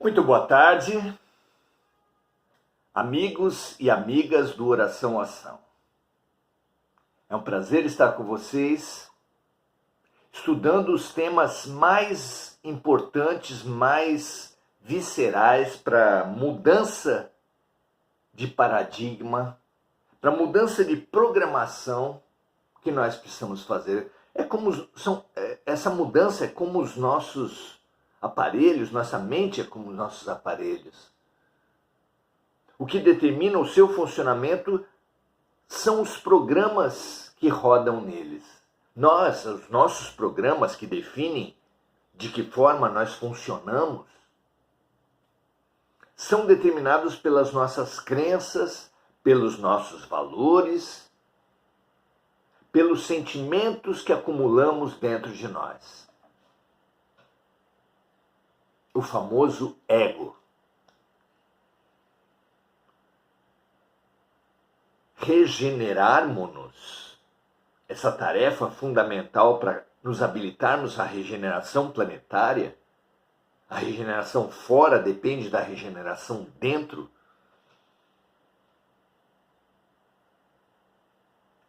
Muito boa tarde, amigos e amigas do Oração Ação. É um prazer estar com vocês, estudando os temas mais importantes, mais viscerais para mudança de paradigma, para mudança de programação que nós precisamos fazer. Essa mudança é como os nossos aparelhos, nossa mente é como os nossos aparelhos. O que determina o seu funcionamento são os programas que rodam neles. Os nossos programas que definem de que forma nós funcionamos, são determinados pelas nossas crenças, pelos nossos valores, pelos sentimentos que acumulamos dentro de nós. O famoso ego. Regenerarmos-nos, essa tarefa fundamental para nos habilitarmos à regeneração planetária, a regeneração fora depende da regeneração dentro,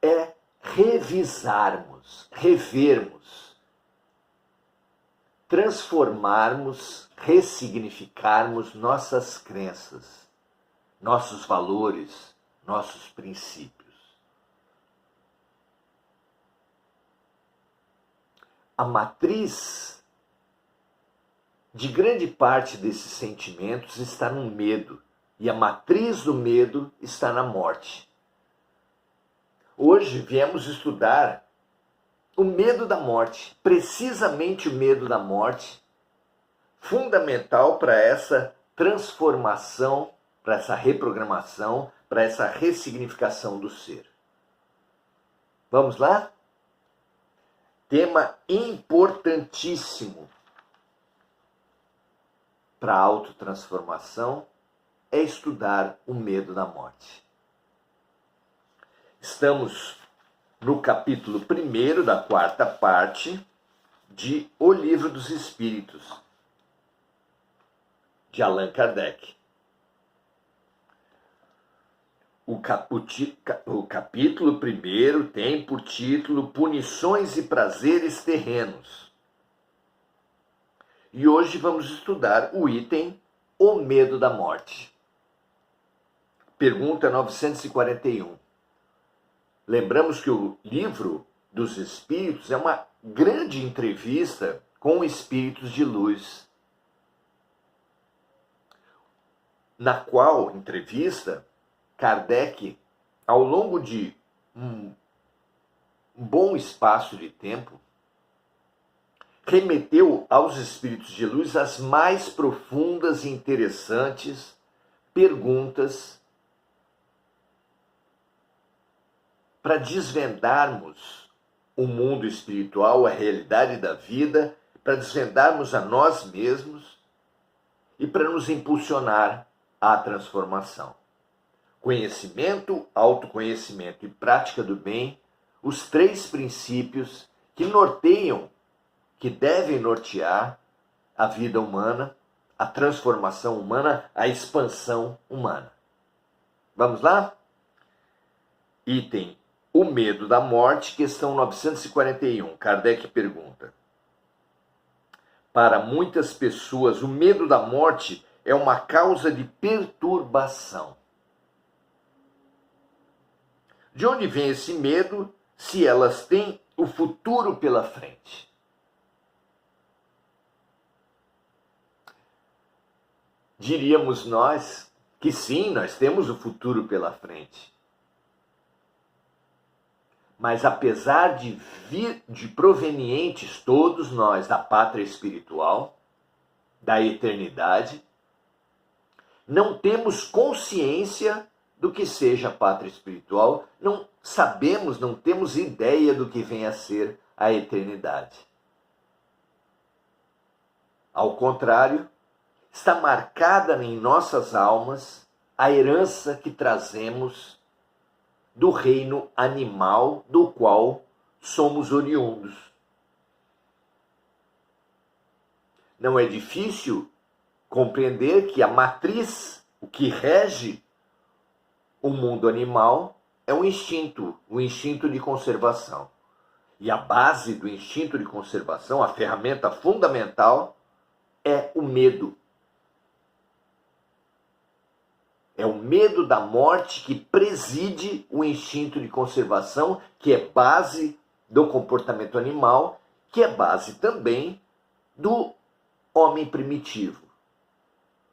é revisarmos, revermos, transformarmos, ressignificarmos nossas crenças, nossos valores, nossos princípios. A matriz de grande parte desses sentimentos está no medo, e a matriz do medo está na morte. Hoje viemos estudar o medo da morte, precisamente o medo da morte, fundamental para essa transformação, para essa reprogramação, para essa ressignificação do ser. Vamos lá? Tema importantíssimo para a autotransformação é estudar o medo da morte. Estamos no capítulo 1º da 4ª parte de O Livro dos Espíritos, de Allan Kardec. O capítulo 1º tem por título Punições e Prazeres Terrenos. E hoje vamos estudar o item O Medo da Morte. Pergunta 941. Lembramos que o Livro dos Espíritos é uma grande entrevista com espíritos de luz, na qual entrevista Kardec, ao longo de um bom espaço de tempo, remeteu aos espíritos de luz as mais profundas e interessantes perguntas para desvendarmos o mundo espiritual, a realidade da vida, para desvendarmos a nós mesmos e para nos impulsionar à transformação. Conhecimento, autoconhecimento e prática do bem, os 3 princípios que norteiam, que devem nortear a vida humana, a transformação humana, a expansão humana. Vamos lá? Item O Medo da Morte, questão 941. Kardec pergunta: para muitas pessoas, o medo da morte é uma causa de perturbação. De onde vem esse medo se elas têm o futuro pela frente? Diríamos nós que sim, nós temos o futuro pela frente. Mas apesar de vir de provenientes todos nós da pátria espiritual, da eternidade, não temos consciência do que seja a pátria espiritual, não sabemos, não temos ideia do que vem a ser a eternidade. Ao contrário, está marcada em nossas almas a herança que trazemos do reino animal do qual somos oriundos. Não é difícil compreender que a matriz, o que rege o mundo animal, é o instinto de conservação. E a base do instinto de conservação, a ferramenta fundamental, é o medo. É o medo da morte que preside o instinto de conservação, que é base do comportamento animal, que é base também do homem primitivo.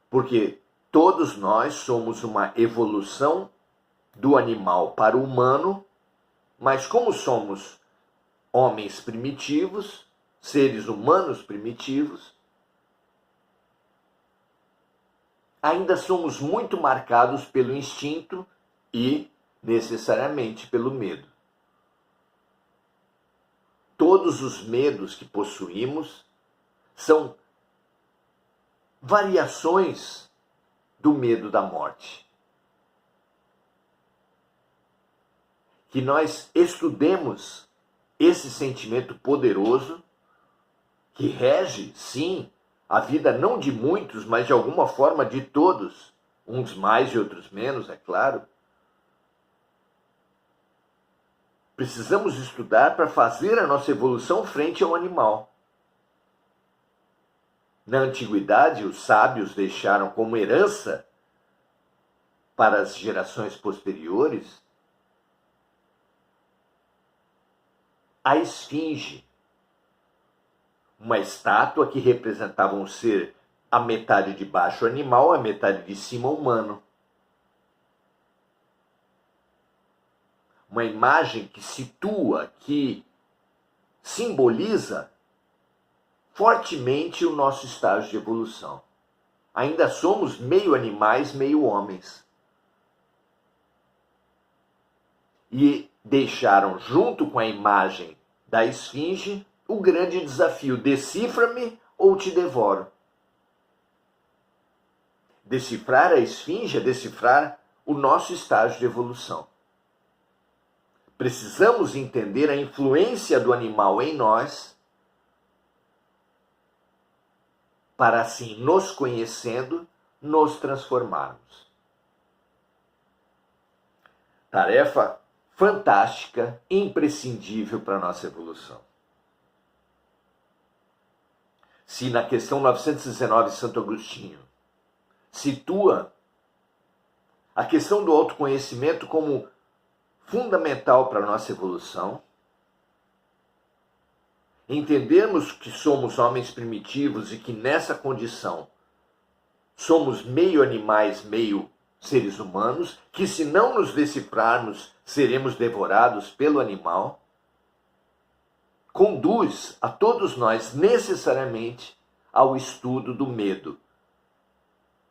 Porque todos nós somos uma evolução do animal para o humano, mas como somos homens primitivos, seres humanos primitivos, ainda somos muito marcados pelo instinto e, necessariamente, pelo medo. Todos os medos que possuímos são variações do medo da morte. Que nós estudemos esse sentimento poderoso que rege, sim, a vida não de muitos, mas de alguma forma de todos, uns mais e outros menos, é claro. Precisamos estudar para fazer a nossa evolução frente ao animal. Na antiguidade, os sábios deixaram como herança para as gerações posteriores a esfinge, uma estátua que representava um ser a metade de baixo animal, a metade de cima humano. Uma imagem que situa, que simboliza fortemente o nosso estágio de evolução. Ainda somos meio animais, meio homens. E deixaram, junto com a imagem da esfinge, o grande desafio: decifra-me ou te devoro. Decifrar a esfinge é decifrar o nosso estágio de evolução. Precisamos entender a influência do animal em nós, para assim, nos conhecendo, nos transformarmos. Tarefa fantástica, imprescindível para a nossa evolução. Se na questão 919 Santo Agostinho situa a questão do autoconhecimento como fundamental para a nossa evolução, entendermos que somos homens primitivos e que nessa condição somos meio animais, meio seres humanos, que se não nos decifrarmos, seremos devorados pelo animal, conduz a todos nós necessariamente ao estudo do medo,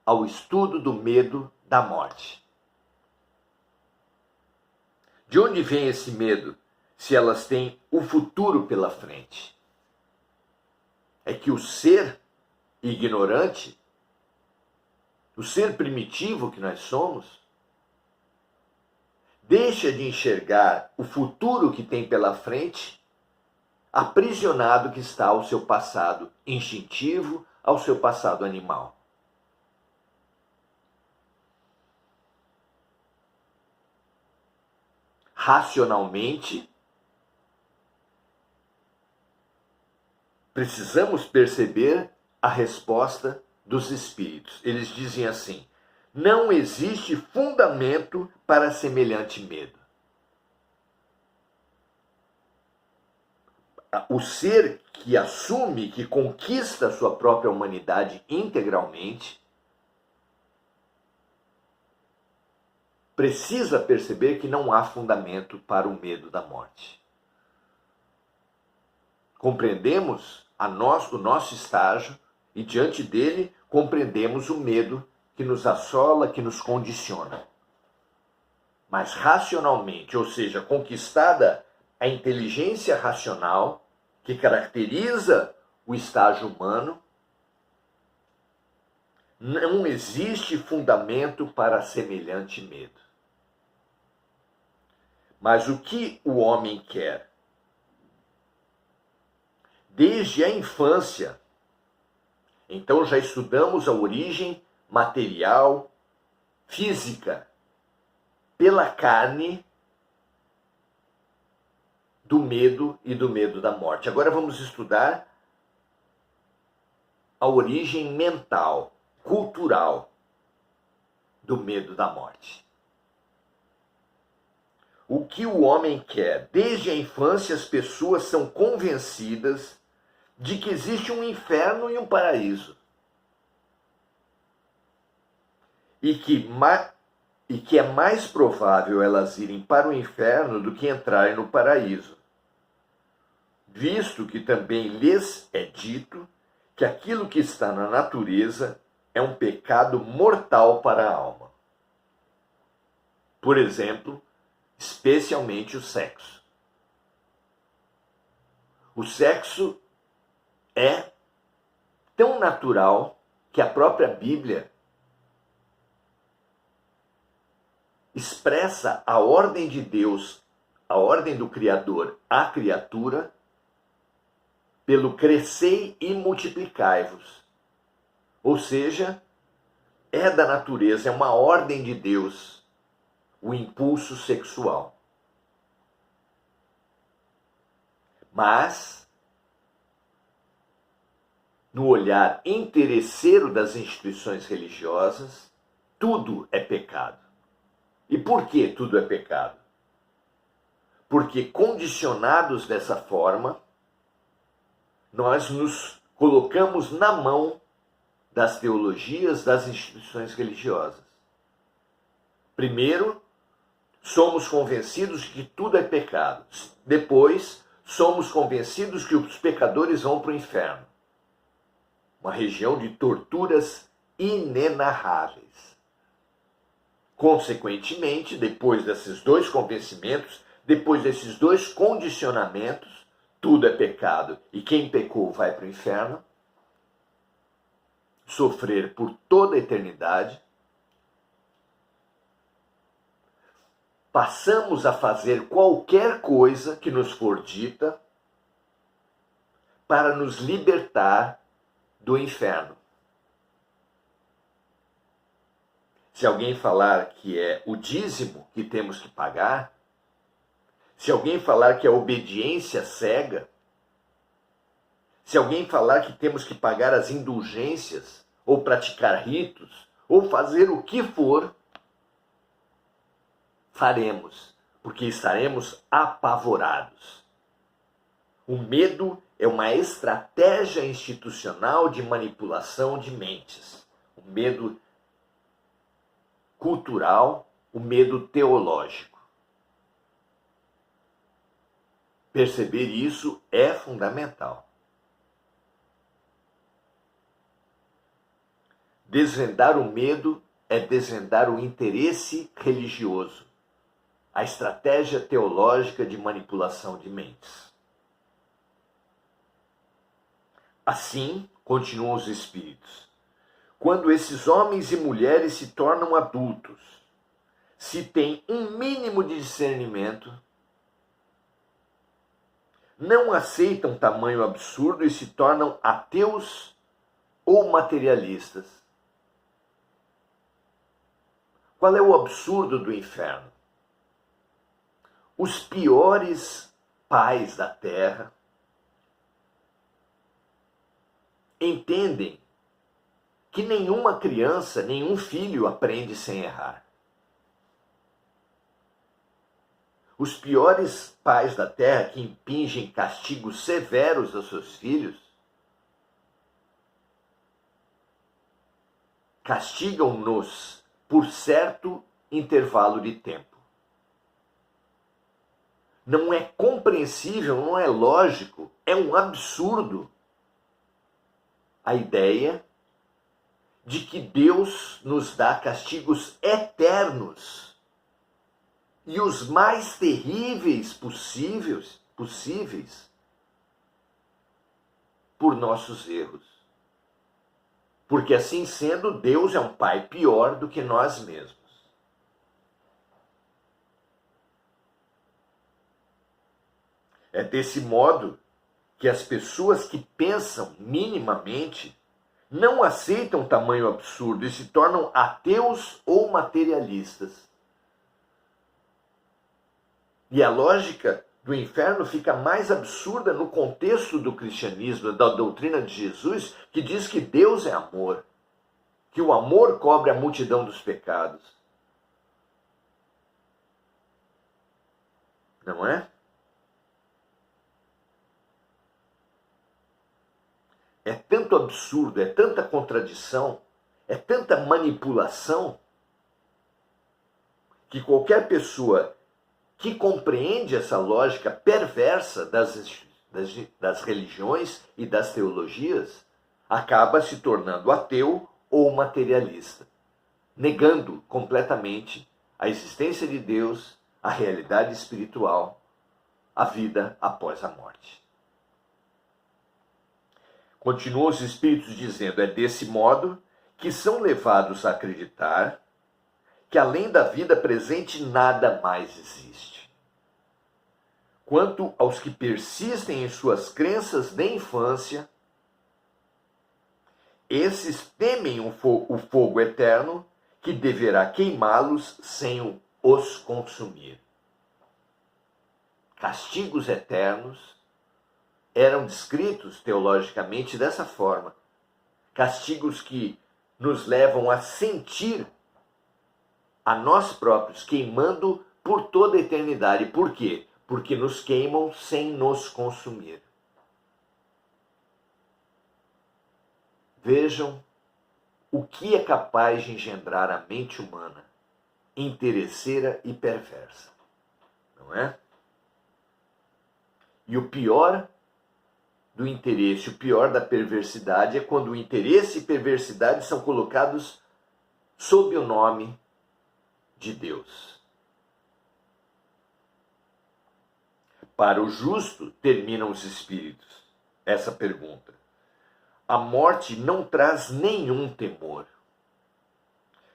ao estudo do medo da morte. De onde vem esse medo, se elas têm o futuro pela frente? É que o ser ignorante, o ser primitivo que nós somos, deixa de enxergar o futuro que tem pela frente, aprisionado que está ao seu passado instintivo, ao seu passado animal. Racionalmente, precisamos perceber a resposta dos espíritos. Eles dizem assim: não existe fundamento para semelhante medo. O ser que assume, que conquista a sua própria humanidade integralmente, precisa perceber que não há fundamento para o medo da morte. Compreendemos o nosso estágio e, diante dele, compreendemos o medo que nos assola, que nos condiciona. Mas racionalmente, ou seja, conquistada a inteligência racional que caracteriza o estágio humano, não existe fundamento para semelhante medo. Mas o que o homem quer? Desde a infância, Então já estudamos a origem material, física, pela carne, do medo e do medo da morte. Agora vamos estudar a origem mental, cultural, do medo da morte. O que o homem quer? Desde a infância, as pessoas são convencidas de que existe um inferno e um paraíso. E que é mais provável elas irem para o inferno do que entrarem no paraíso, visto que também lhes é dito que aquilo que está na natureza é um pecado mortal para a alma. Por exemplo, especialmente o sexo. O sexo é tão natural que a própria Bíblia expressa a ordem de Deus, a ordem do Criador à criatura, pelo crescei e multiplicai-vos. Ou seja, é da natureza, é uma ordem de Deus, o impulso sexual. Mas, no olhar interesseiro das instituições religiosas, tudo é pecado. E por que tudo é pecado? Porque condicionados dessa forma, nós nos colocamos na mão das teologias, das instituições religiosas. Primeiro, somos convencidos de que tudo é pecado. Depois, somos convencidos que os pecadores vão para o inferno. Uma região de torturas inenarráveis. Consequentemente, depois desses dois convencimentos, depois desses dois condicionamentos, tudo é pecado e quem pecou vai para o inferno, sofrer por toda a eternidade. Passamos a fazer qualquer coisa que nos for dita para nos libertar do inferno. Se alguém falar que é o dízimo que temos que pagar, se alguém falar que é obediência cega, se alguém falar que temos que pagar as indulgências, ou praticar ritos, ou fazer o que for, faremos, porque estaremos apavorados. O medo é uma estratégia institucional de manipulação de mentes. O medo cultural, o medo teológico. Perceber isso é fundamental. Desvendar o medo é desvendar o interesse religioso, a estratégia teológica de manipulação de mentes. Assim, continuam os espíritos, quando esses homens e mulheres se tornam adultos, se têm um mínimo de discernimento, não aceitam tamanho absurdo e se tornam ateus ou materialistas. Qual é o absurdo do inferno? Os piores pais da terra entendem que nenhuma criança, nenhum filho aprende sem errar. Os piores pais da terra que impingem castigos severos aos seus filhos, castigam-nos por certo intervalo de tempo. Não é compreensível, não é lógico, é um absurdo a ideia de que Deus nos dá castigos eternos e os mais terríveis possíveis por nossos erros. Porque assim sendo, Deus é um pai pior do que nós mesmos. É desse modo que as pessoas que pensam minimamente não aceitam tamanho absurdo e se tornam ateus ou materialistas. E a lógica do inferno fica mais absurda no contexto do cristianismo, da doutrina de Jesus, que diz que Deus é amor, que o amor cobre a multidão dos pecados. Não é? É tanto absurdo, é tanta contradição, é tanta manipulação, que qualquer pessoa que compreende essa lógica perversa das religiões e das teologias acaba se tornando ateu ou materialista, negando completamente a existência de Deus, a realidade espiritual, a vida após a morte. Continuam os espíritos dizendo: é desse modo que são levados a acreditar que além da vida presente nada mais existe. Quanto aos que persistem em suas crenças de infância, esses temem o fogo eterno que deverá queimá-los sem os consumir. Castigos eternos eram descritos teologicamente dessa forma. Castigos que nos levam a sentir a nós próprios queimando por toda a eternidade. Por quê? Porque nos queimam sem nos consumir. Vejam o que é capaz de engendrar a mente humana, interesseira e perversa. Não é? E o pior do interesse, o pior da perversidade é quando o interesse e perversidade são colocados sob o nome de Deus. Para o justo, terminam os espíritos, essa pergunta: a morte não traz nenhum temor,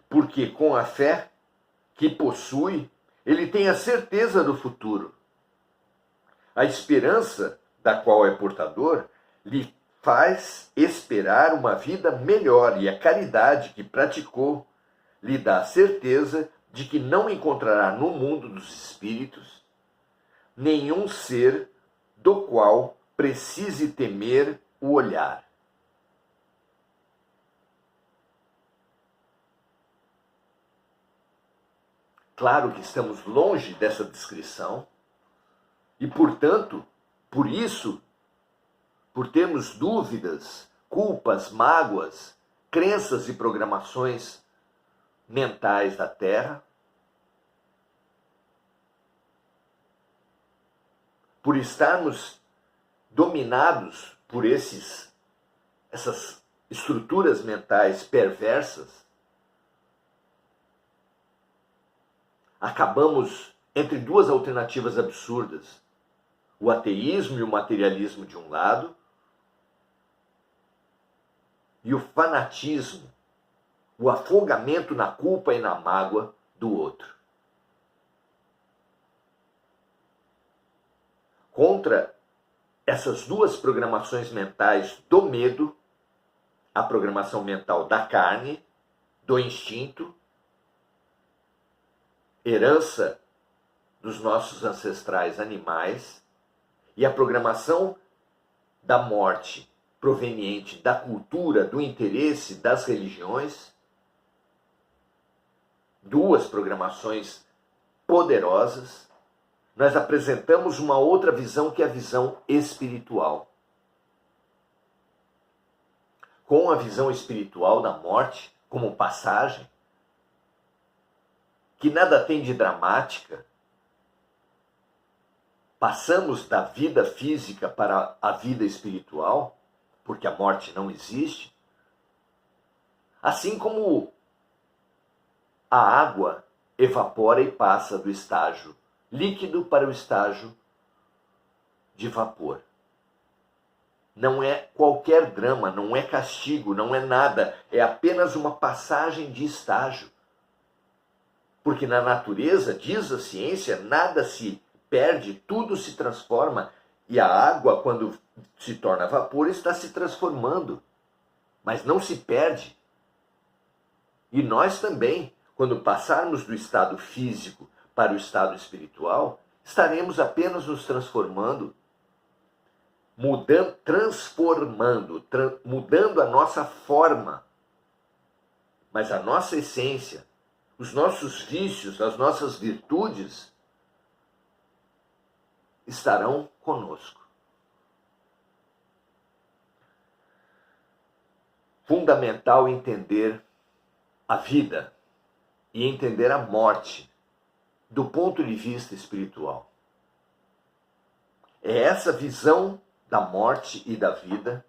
porque com a fé que possui, ele tem a certeza do futuro. A esperança da qual é portador lhe faz esperar uma vida melhor, e a caridade que praticou lhe dá a certeza de que não encontrará no mundo dos espíritos nenhum ser do qual precise temer o olhar. Claro que estamos longe dessa descrição e, portanto, por isso, por termos dúvidas, culpas, mágoas, crenças e programações mentais da Terra, por estarmos dominados por essas estruturas mentais perversas, acabamos entre duas alternativas absurdas: o ateísmo e o materialismo de um lado, e o fanatismo, o afogamento na culpa e na mágoa do outro. Contra essas duas programações mentais do medo, a programação mental da carne, do instinto, herança dos nossos ancestrais animais, e a programação da morte, proveniente da cultura, do interesse das religiões, duas programações poderosas, nós apresentamos uma outra visão, que é a visão espiritual. Com a visão espiritual da morte como passagem, que nada tem de dramática, passamos da vida física para a vida espiritual, porque a morte não existe, assim como a água evapora e passa do estágio líquido para o estágio de vapor. Não é qualquer drama, não é castigo, não é nada, é apenas uma passagem de estágio. Porque na natureza, diz a ciência, nada se perde, tudo se transforma, e a água, quando se torna vapor, está se transformando. mas não se perde. E nós também, quando passarmos do estado físico para o estado espiritual, estaremos apenas nos transformando, mudando a nossa forma, mas a nossa essência, os nossos vícios, as nossas virtudes estarão conosco. Fundamental entender a vida e entender a morte do ponto de vista espiritual. É essa visão da morte e da vida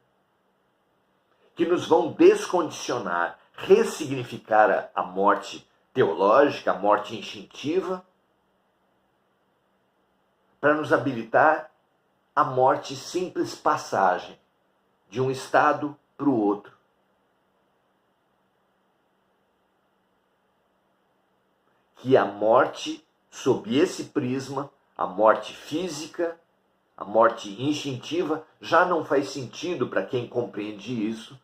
que nos vão descondicionar, ressignificar a morte teológica, a morte instintiva, para nos habilitar a morte simples passagem de um estado para o outro. Que a morte, sob esse prisma, a morte física, a morte instintiva, já não faz sentido para quem compreende isso,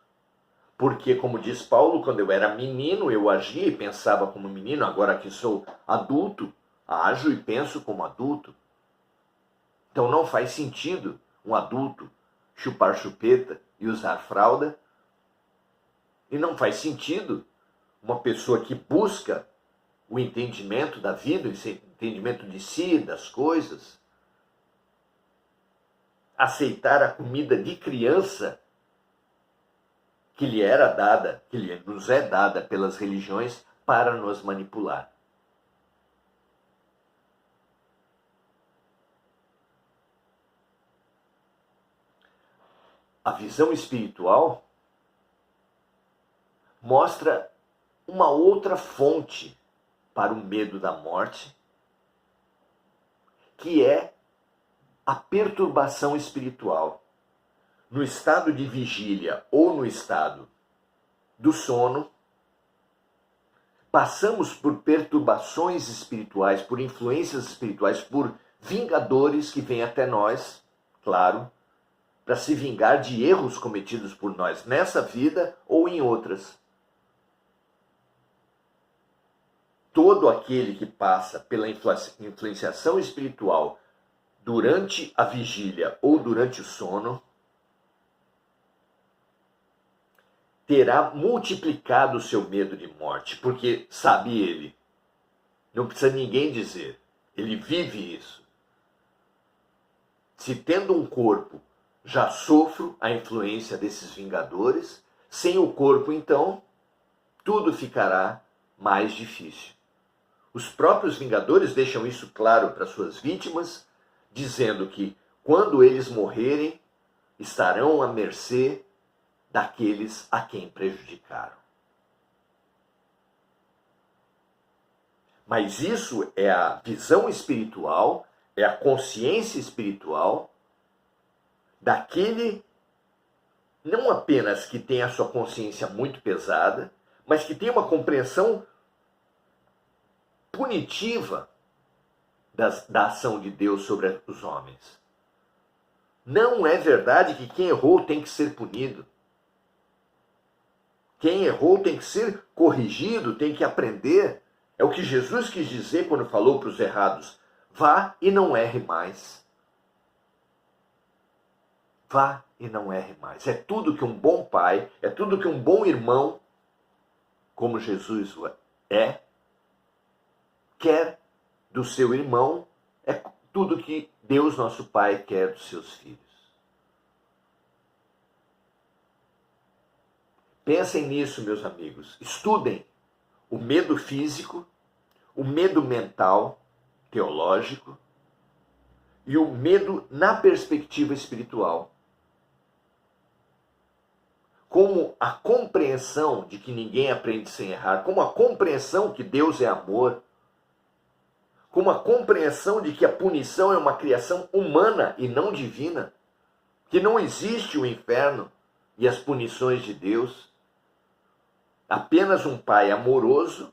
porque, como diz Paulo, quando eu era menino, eu agia e pensava como menino, agora que sou adulto, ajo e penso como adulto. Então não faz sentido um adulto chupar chupeta e usar fralda, e não faz sentido uma pessoa que busca o entendimento da vida, o entendimento de si, das coisas, aceitar a comida de criança que lhe era dada, que nos é dada pelas religiões para nos manipular. A visão espiritual mostra uma outra fonte para o medo da morte, que é a perturbação espiritual. No estado de vigília ou no estado do sono, passamos por perturbações espirituais, por influências espirituais, por vingadores que vêm até nós, claro, para se vingar de erros cometidos por nós nessa vida ou em outras. Todo aquele que passa pela influenciação espiritual durante a vigília ou durante o sono terá multiplicado o seu medo de morte, porque sabe ele, não precisa ninguém dizer, ele vive isso. Se tendo um corpo, já sofro a influência desses vingadores, sem o corpo, então, tudo ficará mais difícil. Os próprios vingadores deixam isso claro para suas vítimas, dizendo que quando eles morrerem, estarão à mercê daqueles a quem prejudicaram. Mas isso é a visão espiritual, é a consciência espiritual daquele, não apenas que tem a sua consciência muito pesada, mas que tem uma compreensão punitiva da ação de Deus sobre os homens. Não é verdade que quem errou tem que ser punido. Quem errou tem que ser corrigido, tem que aprender. É o que Jesus quis dizer quando falou para os errados: vá e não erre mais. Vá e não erre mais. É tudo que um bom pai, é tudo que um bom irmão, como Jesus é, quer do seu irmão, é tudo que Deus, nosso Pai, quer dos seus filhos. Pensem nisso, meus amigos. Estudem o medo físico, o medo mental, teológico, e o medo na perspectiva espiritual. Como a compreensão de que ninguém aprende sem errar, como a compreensão que Deus é amor, como a compreensão de que a punição é uma criação humana e não divina, que não existe o inferno e as punições de Deus, apenas um Pai amoroso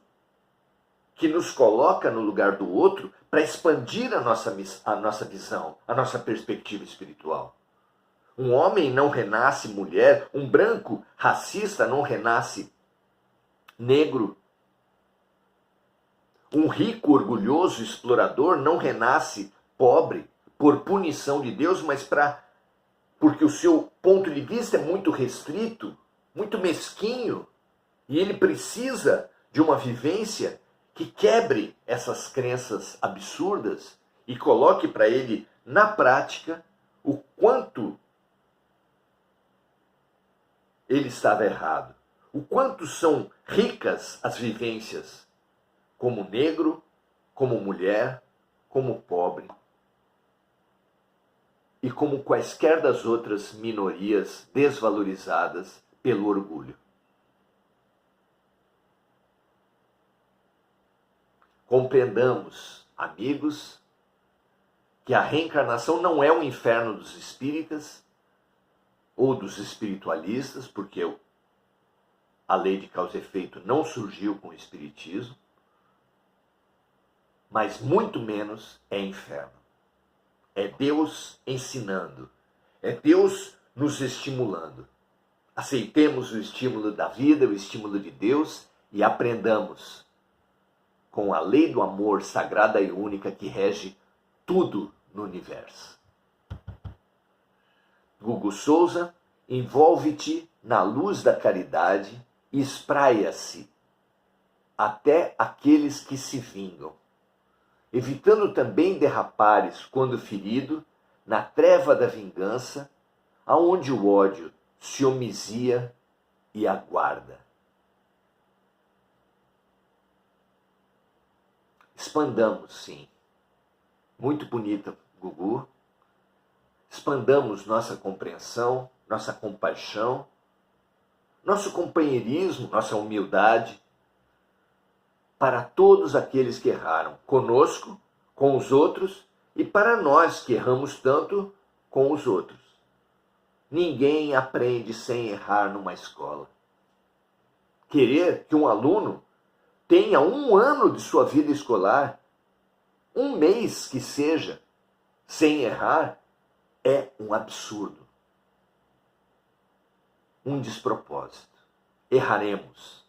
que nos coloca no lugar do outro para expandir a nossa visão, a nossa perspectiva espiritual. Um homem não renasce mulher, um branco racista não renasce negro. Um rico, orgulhoso, explorador não renasce pobre por punição de Deus, mas porque o seu ponto de vista é muito restrito, muito mesquinho, e ele precisa de uma vivência que quebre essas crenças absurdas e coloque para ele na prática o quanto ele estava errado, o quanto são ricas as vivências como negro, como mulher, como pobre e como quaisquer das outras minorias desvalorizadas pelo orgulho. Compreendamos, amigos, que a reencarnação não é o inferno dos espíritas ou dos espiritualistas, porque a lei de causa e efeito não surgiu com o espiritismo, mas muito menos é inferno. É Deus ensinando, é Deus nos estimulando. Aceitemos o estímulo da vida, o estímulo de Deus e aprendamos com a lei do amor sagrada e única que rege tudo no universo. Gugu Souza, envolve-te na luz da caridade e espraia-se até aqueles que se vingam, evitando também derrapares quando ferido na treva da vingança, aonde o ódio se homizia e aguarda. Expandamos, sim. Muito bonita, Gugu. Expandamos nossa compreensão, nossa compaixão, nosso companheirismo, nossa humildade para todos aqueles que erraram conosco, com os outros e para nós que erramos tanto com os outros. Ninguém aprende sem errar numa escola. Querer que um aluno tenha 1 ano de sua vida escolar, 1 mês que seja, sem errar, é um absurdo. Um despropósito. Erraremos.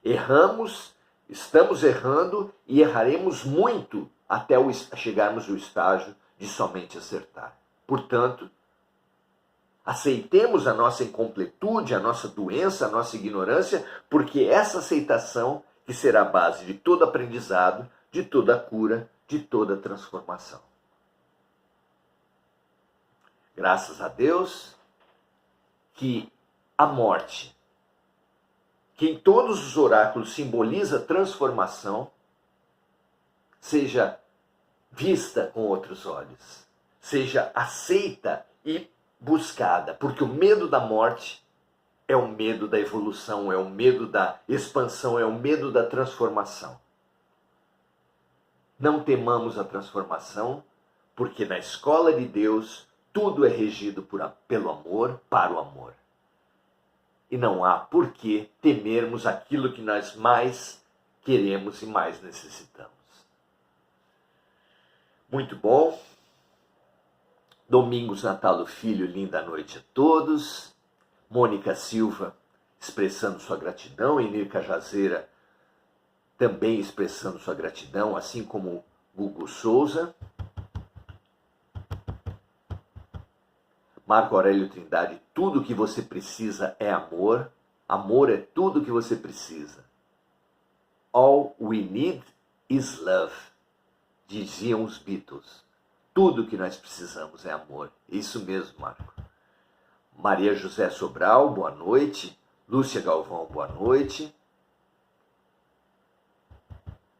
Erramos, estamos errando e erraremos muito até chegarmos ao estágio de somente acertar. Portanto, aceitemos a nossa incompletude, a nossa doença, a nossa ignorância, porque essa aceitação que será a base de todo aprendizado, de toda cura, de toda transformação. Graças a Deus que a morte, que em todos os oráculos simboliza transformação, seja vista com outros olhos, seja aceita e buscada, porque o medo da morte é o medo da evolução, é o medo da expansão, é o medo da transformação. Não temamos a transformação, porque na escola de Deus tudo é regido pelo amor, para o amor. E não há por que temermos aquilo que nós mais queremos e mais necessitamos. Muito bom. Domingos Natalo Filho, linda noite a todos. Mônica Silva expressando sua gratidão, Enir Cajazeira também expressando sua gratidão, assim como Gugu Souza. Marco Aurélio Trindade, tudo que você precisa é amor. Amor é tudo que você precisa. All we need is love, diziam os Beatles. Tudo que nós precisamos é amor. Isso mesmo, Marco. Maria José Sobral, boa noite. Lúcia Galvão, boa noite.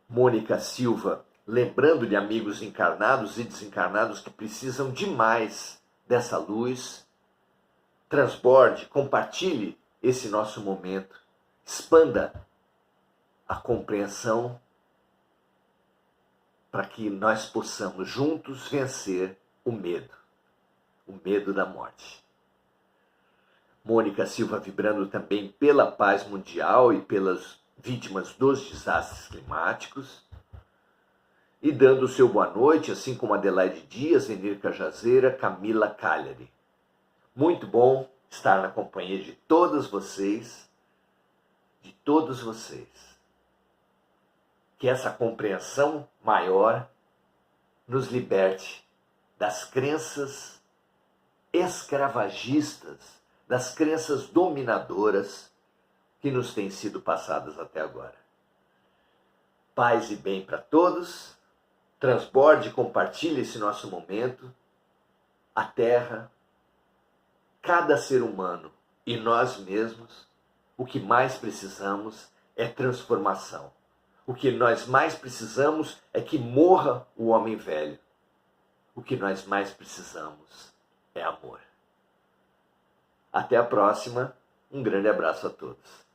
Mônica Silva, lembrando de amigos encarnados e desencarnados que precisam demais dessa luz. Transborde, compartilhe esse nosso momento. Expanda a compreensão para que nós possamos juntos vencer o medo da morte. Mônica Silva vibrando também pela paz mundial e pelas vítimas dos desastres climáticos. E dando o seu boa noite, assim como Adelaide Dias, Enir Cajazeira, Camila Cagliari. Muito bom estar na companhia de todas vocês, de todos vocês. Que essa compreensão maior nos liberte das crenças escravagistas, das crenças dominadoras que nos têm sido passadas até agora. Paz e bem para todos. Transborde e compartilhe esse nosso momento. A Terra, cada ser humano e nós mesmos, o que mais precisamos é transformação. O que nós mais precisamos é que morra o homem velho. O que nós mais precisamos é amor. Até a próxima. Um grande abraço a todos.